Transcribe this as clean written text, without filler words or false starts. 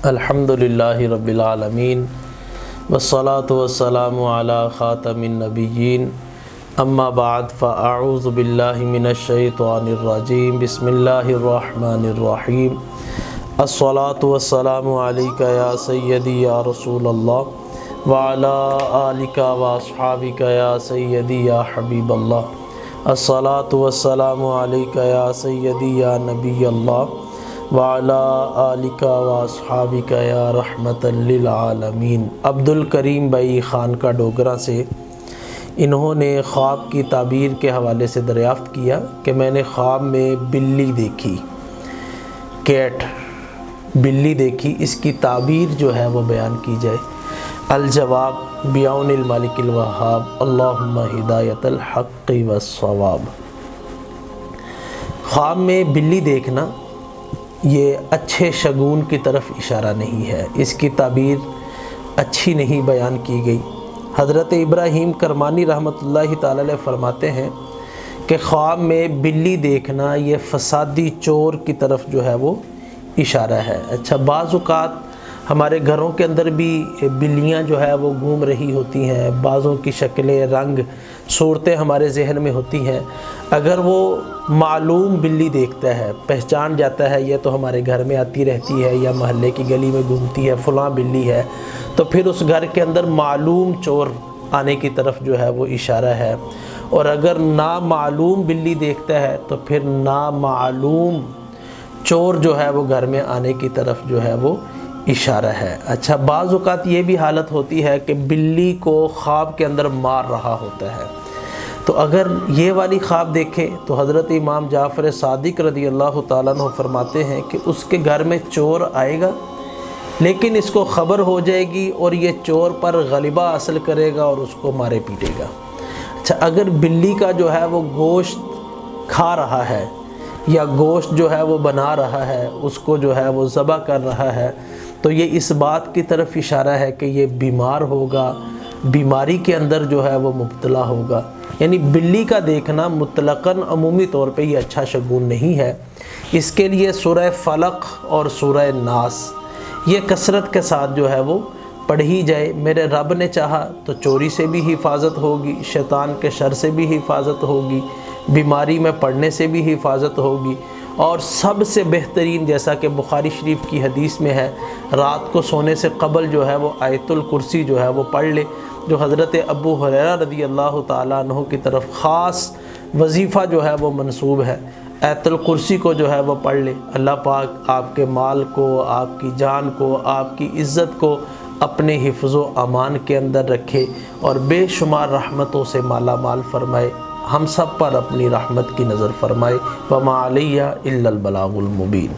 الحمدللہ رب العالمین والصلاة والسلام علی خاتم النبیین اما بعد فاعوذ باللہ من الشیطان الرجیم بسم اللہ الرحمن الرحیم الصلاة والسلام علیک یا سیدی یا رسول اللہ وعلی آلک واصحابک یا سیدی یا حبیب اللہ الصلاة والسلام علیک یا سیدی یا نبی اللہ وعلی آلک واصحابک یا رحمت للعالمین۔ عبدالکریم بھائی خان کا ڈوگرہ سے انہوں نے خواب کی تعبیر کے حوالے سے دریافت کیا کہ میں نے خواب میں بلی دیکھی، کیٹ بلی دیکھی، اس کی تعبیر جو ہے وہ بیان کی جائے۔ الجواب بعون المالک الوہاب اللہم ہدایت الحق والصواب۔ خواب میں بلی دیکھنا یہ اچھے شگون کی طرف اشارہ نہیں ہے، اس کی تعبیر اچھی نہیں بیان کی گئی۔ حضرت ابراہیم کرمانی رحمۃ اللہ تعالی علیہ فرماتے ہیں کہ خواب میں بلی دیکھنا یہ فسادی چور کی طرف جو ہے وہ اشارہ ہے۔ اچھا، بعض اوقات ہمارے گھروں کے اندر بھی بلیاں جو ہے وہ گھوم رہی ہوتی ہیں، بعضوں کی شکلیں، رنگ، صورتیں ہمارے ذہن میں ہوتی ہیں۔ اگر وہ معلوم بلی دیکھتا ہے، پہچان جاتا ہے یہ تو ہمارے گھر میں آتی رہتی ہے یا محلے کی گلی میں گھومتی ہے، فلاں بلی ہے، تو پھر اس گھر کے اندر معلوم چور آنے کی طرف جو ہے وہ اشارہ ہے۔ اور اگر نامعلوم بلی دیکھتا ہے تو پھر نامعلوم چور جو ہے وہ گھر میں آنے کی طرف جو ہے وہ اشارہ ہے۔ اچھا، بعض اوقات یہ بھی حالت ہوتی ہے کہ بلی کو خواب کے اندر مار رہا ہوتا ہے، تو اگر یہ والی خواب دیکھے تو حضرت امام جعفر صادق رضی اللہ تعالیٰ عنہ فرماتے ہیں کہ اس کے گھر میں چور آئے گا، لیکن اس کو خبر ہو جائے گی اور یہ چور پر غلبہ حاصل کرے گا اور اس کو مارے پیٹے گا۔ اچھا، اگر بلی کا جو ہے وہ گوشت کھا رہا ہے یا گوشت جو ہے وہ بنا رہا ہے، اس کو جو ہے وہ ذبح کر رہا ہے، تو یہ اس بات کی طرف اشارہ ہے کہ یہ بیمار ہوگا، بیماری کے اندر جو ہے وہ مبتلا ہوگا۔ یعنی بلی کا دیکھنا مطلقاً عمومی طور پہ یہ اچھا شگون نہیں ہے۔ اس کے لیے سورہ فلق اور سورہ ناس یہ کثرت کے ساتھ جو ہے وہ پڑھی جائے۔ میرے رب نے چاہا تو چوری سے بھی حفاظت ہوگی، شیطان کے شر سے بھی حفاظت ہوگی، بیماری میں پڑنے سے بھی حفاظت ہوگی، اور سب سے بہترین جیسا کہ بخاری شریف کی حدیث میں ہے، رات کو سونے سے قبل جو ہے وہ آیت الکرسی جو ہے وہ پڑھ لے، جو حضرت ابو ہریرہ رضی اللہ تعالیٰ عنہ کی طرف خاص وظیفہ جو ہے وہ منسوب ہے۔ آیت الکرسی کو جو ہے وہ پڑھ لے، اللہ پاک آپ کے مال کو، آپ کی جان کو، آپ کی عزت کو اپنے حفظ و امان کے اندر رکھے اور بے شمار رحمتوں سے مالا مال فرمائے، ہم سب پر اپنی رحمت کی نظر فرمائے۔ وما علیہ الا البلاغ المبین۔